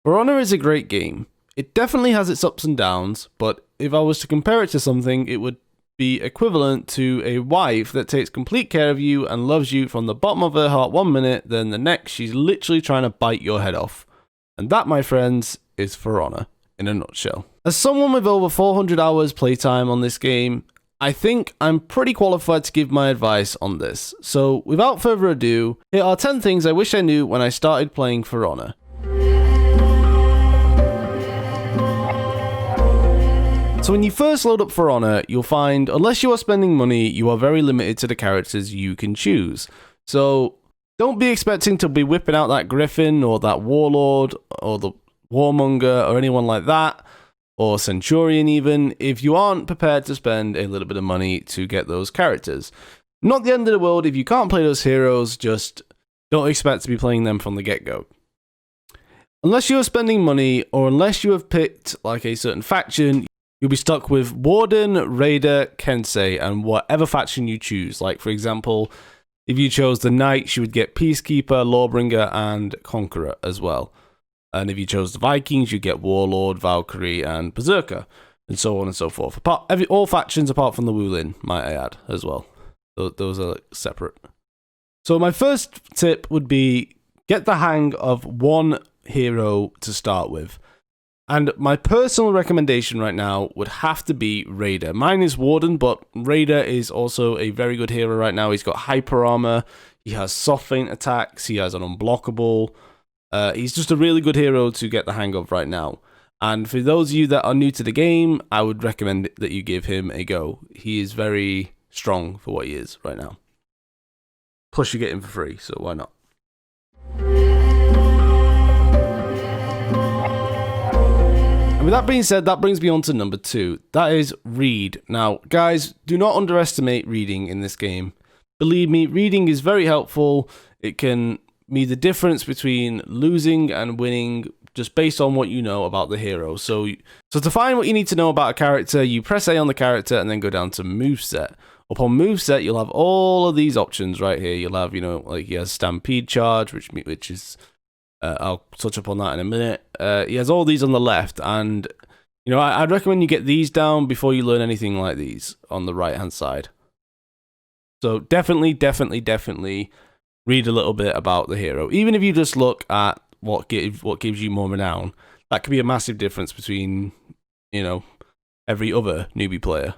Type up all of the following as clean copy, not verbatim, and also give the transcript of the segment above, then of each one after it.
For Honor is a great game. It definitely has its ups and downs, but if I was to compare it to something, it would be equivalent to a wife that takes complete care of you and loves you from the bottom of her heart 1 minute, then the next she's literally trying to bite your head off. And that, my friends, is For Honor in a nutshell. As someone with over 400 hours playtime on this game, I think I'm pretty qualified to give my advice on this. So without further ado, here are 10 things I wish I knew when I started playing For Honor. So when you first load up For Honor, you'll find, unless you are spending money, you are very limited to the characters you can choose. So don't be expecting to be whipping out that Griffin or that Warlord or the Warmonger or anyone like that, or Centurion even, if you aren't prepared to spend a little bit of money to get those characters. Not the end of the world if you can't play those heroes, just don't expect to be playing them from the get-go. Unless you are spending money, or unless you have picked like a certain faction, you'll be stuck with Warden, Raider, Kensei, and whatever faction you choose. Like, for example, if you chose the Knights, you would get Peacekeeper, Lawbringer, and Conqueror as well. And if you chose the Vikings, you get Warlord, Valkyrie, and Berserker, and so on and so forth. All factions apart from the Wulin, might I add, as well. Those are separate. So my first tip would be get the hang of one hero to start with. And my personal recommendation right now would have to be Raider. Mine is Warden, but Raider is also a very good hero right now. He's got hyper armor, he has soft feint attacks, he has an unblockable. He's just a really good hero to get the hang of right now. And for those of you that are new to the game, I would recommend that you give him a go. He is very strong for what he is right now. Plus you get him for free, so why not? And with that being said, that brings me on to number 2. That is read. Now, guys, do not underestimate reading in this game. Believe me, reading is very helpful. It can be the difference between losing and winning just based on what you know about the hero. So to find what you need to know about a character, you press A on the character and then go down to moveset. Upon moveset, you'll have all of these options right here. You'll have, like he has Stampede Charge, which is... I'll touch upon that in a minute. He has all these on the left, and I'd recommend you get these down before you learn anything like these on the right hand side. So definitely read a little bit about the hero. Even if you just look at what gives you more renown, that could be a massive difference between every other newbie player.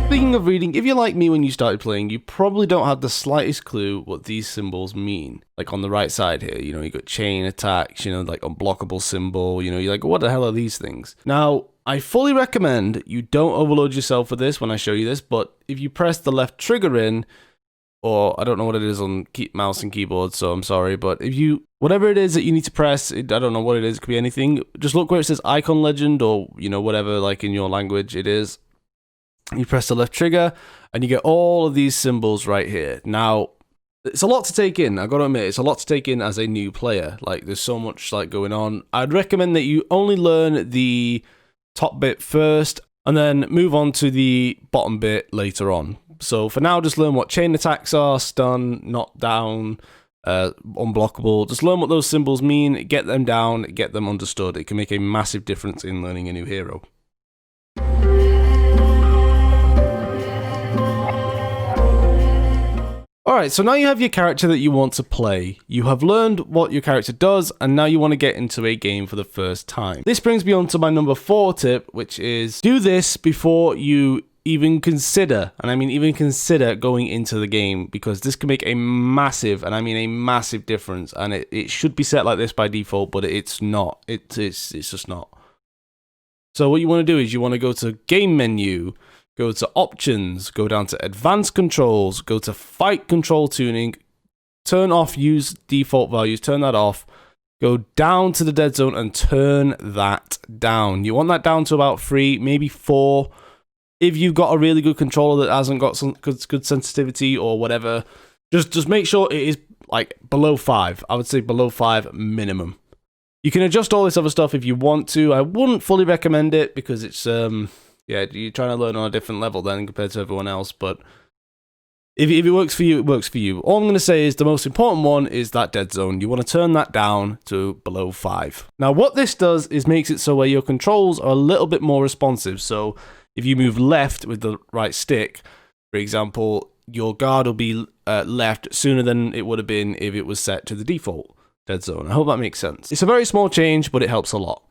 Speaking of reading, if you're like me when you started playing, you probably don't have the slightest clue what these symbols mean. Like on the right side here, you got chain attacks, like unblockable symbol, you're like, what the hell are these things? Now, I fully recommend you don't overload yourself with this when I show you this, but if you press the left trigger in, or I don't know what it is on mouse and keyboard, so I'm sorry, but whatever it is that you need to press, I don't know what it is, it could be anything, just look where it says icon legend, or, whatever, like in your language it is. You press the left trigger, and you get all of these symbols right here. Now, it's a lot to take in. I've got to admit, it's a lot to take in as a new player. Like, there's so much going on. I'd recommend that you only learn the top bit first, and then move on to the bottom bit later on. So for now, just learn what chain attacks are, stun, knock down, unblockable. Just learn what those symbols mean, get them down, get them understood. It can make a massive difference in learning a new hero. Alright, so now you have your character that you want to play. You have learned what your character does, and now you want to get into a game for the first time. This brings me on to my number 4 tip, which is do this before you even consider, and I mean even consider going into the game, because this can make a massive, and I mean a massive difference, and it should be set like this by default, but it's not. It's just not. So what you want to do is you want to go to Game Menu, go to Options, go down to Advanced Controls, go to Fight Control Tuning, turn off Use Default Values, turn that off, go down to the Dead Zone and turn that down. You want that down to about 3, maybe 4. If you've got a really good controller that hasn't got some good sensitivity or whatever, just make sure it is like below 5. I would say below 5 minimum. You can adjust all this other stuff if you want to. I wouldn't fully recommend it because it's yeah, you're trying to learn on a different level then compared to everyone else, but If it works for you, it works for you. All I'm going to say is the most important one is that dead zone. You want to turn that down to below 5. Now, what this does is makes it so where your controls are a little bit more responsive. So if you move left with the right stick, for example, your guard will be left sooner than it would have been if it was set to the default dead zone. I hope that makes sense. It's a very small change, but it helps a lot.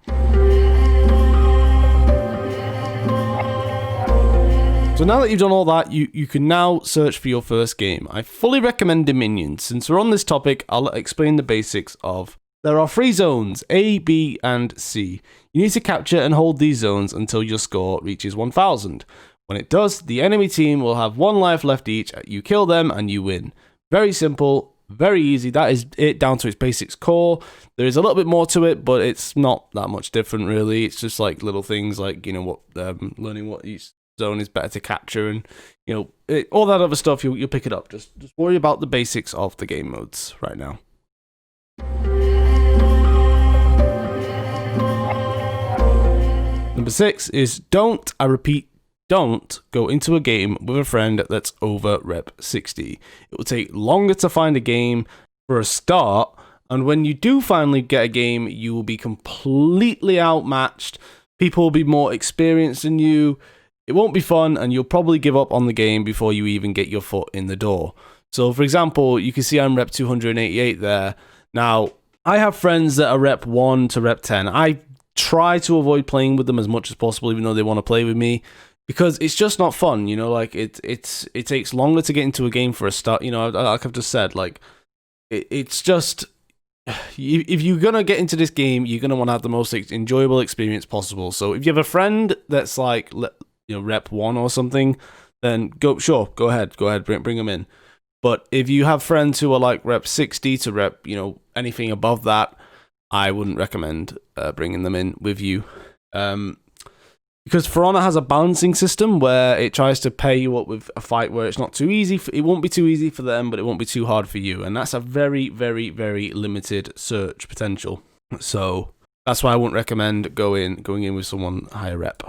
So now that you've done all that, you can now search for your first game. I fully recommend Dominion. Since we're on this topic, I'll explain the basics of. There are 3 zones, A, B, and C. You need to capture and hold these zones until your score reaches 1000. When it does, the enemy team will have 1 life left each. You kill them and you win. Very simple, very easy. That is it down to its basics core. There is a little bit more to it, but it's not that much different really. It's just like little things like, learning what each zone is better to capture, and all that other stuff you'll pick it up. Just worry about the basics of the game modes right now. Number 6 is don't, I repeat, don't go into a game with a friend that's over rep 60. It will take longer to find a game for a start, and when you do finally get a game, you will be completely outmatched. People will be more experienced than you. It won't be fun, and you'll probably give up on the game before you even get your foot in the door. So, for example, you can see I'm rep 288 there. Now, I have friends that are rep 1 to rep 10. I try to avoid playing with them as much as possible, even though they want to play with me, because it's just not fun. It takes longer to get into a game for a start. Like I've just said, it's just, if you're going to get into this game, you're going to want to have the most enjoyable experience possible. So if you have a friend that's like, rep 1 or something, then go ahead, bring them in. But if you have friends who are like rep 60 to rep, anything above that, I wouldn't recommend bringing them in with you. Because For Honor has a balancing system where it tries to pair you up with a fight where it's not too easy. It won't be too easy for them, but it won't be too hard for you. And that's a very, very, very limited search potential. So that's why I wouldn't recommend going in with someone higher rep.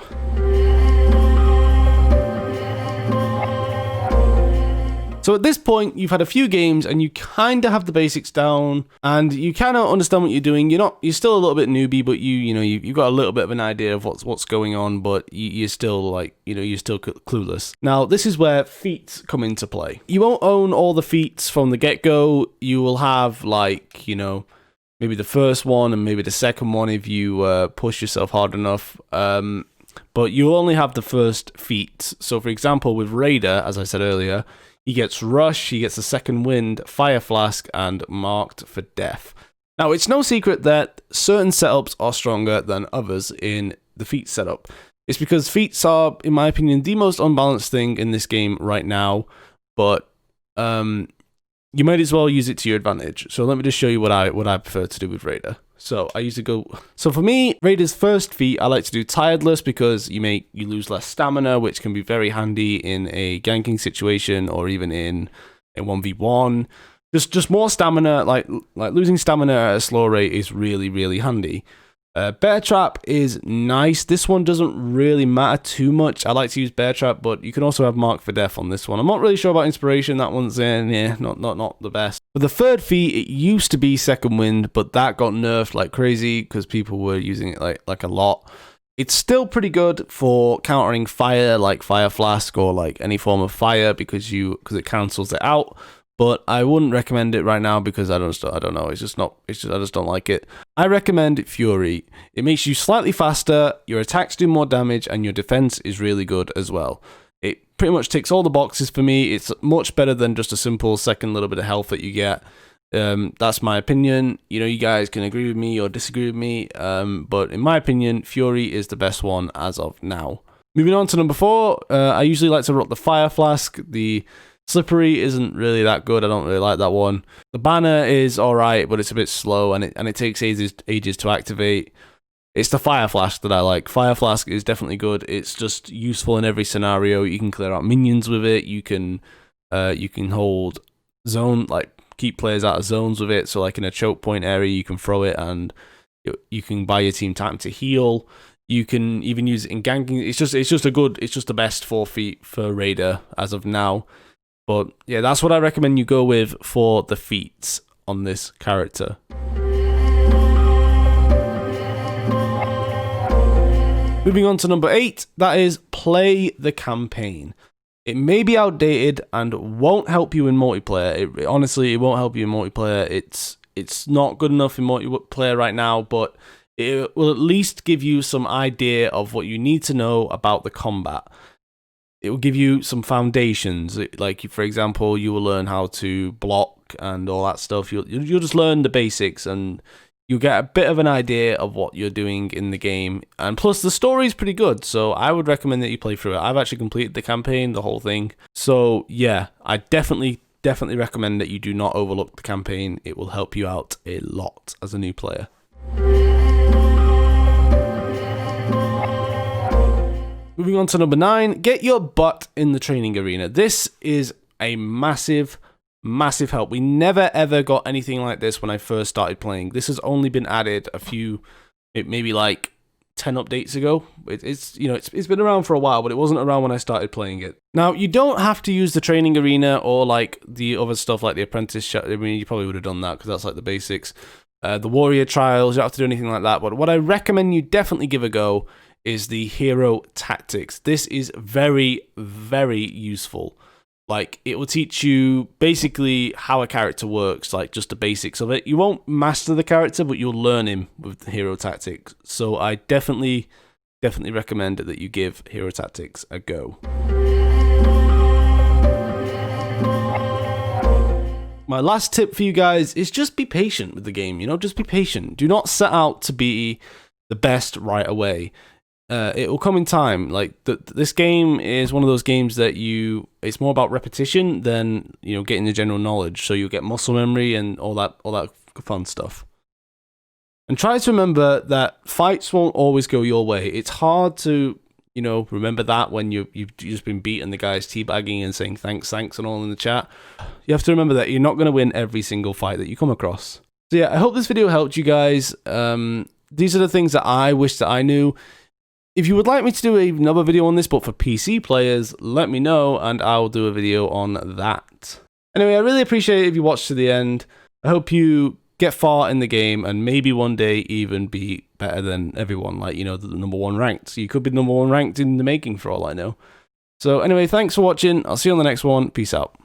So at this point, you've had a few games and you kind of have the basics down and you kind of understand what you're doing. You're still a little bit newbie, but you've got a little bit of an idea of what's going on, but you're still you're still clueless. Now, this is where feats come into play. You won't own all the feats from the get-go. You will have maybe the first one and maybe the second one if you push yourself hard enough. But you'll only have the first feat. So for example, with Raider, as I said earlier, he gets Rush, he gets the Second Wind, Fire Flask, and Marked for Death. Now, it's no secret that certain setups are stronger than others in the feat setup. It's because feats are, in my opinion, the most unbalanced thing in this game right now, but you might as well use it to your advantage. So let me just show you what I prefer to do with Raider. So for me, Raider's first feat, I like to do Tiredless because you lose less stamina, which can be very handy in a ganking situation or even in a 1v1. Just more stamina, like losing stamina at a slow rate is really, really handy. Bear Trap is nice. This one doesn't really matter too much. I like to use Bear Trap, but you can also have Mark for Death on this one. I'm not really sure about Inspiration. That one's not the best. For the third feat, it used to be Second Wind, but that got nerfed like crazy because people were using it like a lot. It's still pretty good for countering fire, like Fire Flask or like any form of fire because it cancels it out. But I wouldn't recommend it right now because I don't know. I just don't like it. I recommend Fury. It makes you slightly faster, your attacks do more damage, and your defense is really good as well. It pretty much ticks all the boxes for me. It's much better than just a simple second little bit of health that you get. That's my opinion. You guys can agree with me or disagree with me. But in my opinion, Fury is the best one as of now. Moving on to number 4, I usually like to rock the Fire Flask. The Slippery isn't really that good. I don't really like that one. The Banner is alright, but it's a bit slow and it takes ages to activate. It's the Fire Flask that I like. Fire Flask is definitely good. It's just useful in every scenario. You can clear out minions with it. You can hold zone, keep players out of zones with it. So in a choke point area, you can throw it and you can buy your team time to heal. You can even use it in ganking. It's just the best 4 feet for Raider as of now. But yeah, that's what I recommend you go with for the feats on this character. Moving on to number 8, that is play the campaign. It may be outdated and won't help you in multiplayer. Honestly, it won't help you in multiplayer. It's not good enough in multiplayer right now, but it will at least give you some idea of what you need to know about the combat. It will give you some foundations. Like, for example, you will learn how to block and all that stuff. You'll just learn the basics, and you'll get a bit of an idea of what you're doing in the game. And plus, the story is pretty good, so I would recommend that you play through it. I've actually completed the campaign, the whole thing. So yeah, I definitely recommend that you do not overlook the campaign. It will help you out a lot as a new player. Moving on to number 9, get your butt in the training arena. This is a massive help. We never ever got anything like this when I first started playing. This has only been added a few, maybe like 10 updates ago. It's been around for a while, but it wasn't around when I started playing it. Now, you don't have to use the training arena or like the other stuff like the apprentice. I mean, you probably would have done that because that's like the basics. The warrior trials, you don't have to do anything like that. But what I recommend you definitely give a go is the hero tactics. This is very useful. Like, it will teach you basically how a character works, like just the basics of it. You won't master the character, but you'll learn him with the hero tactics. So I definitely recommend that you give hero tactics a go. My last tip for you guys is just be patient with the game. Just be patient. Do not set out to be the best right away. It will come in time. Like, this game is one of those games that it's more about repetition than getting the general knowledge. So you'll get muscle memory and all that fun stuff. And try to remember that fights won't always go your way. It's hard to remember that when you've just been beaten, the guy's teabagging and saying thanks and all in the chat. You have to remember that you're not going to win every single fight that you come across. So yeah, I hope this video helped you guys. These are the things that I wish that I knew. If you would like me to do another video on this, but for PC players, let me know and I'll do a video on that. Anyway, I really appreciate it if you watched to the end. I hope you get far in the game and maybe one day even be better than everyone, like, the number 1 ranked. So you could be number 1 ranked in the making for all I know. So anyway, thanks for watching. I'll see you on the next one. Peace out.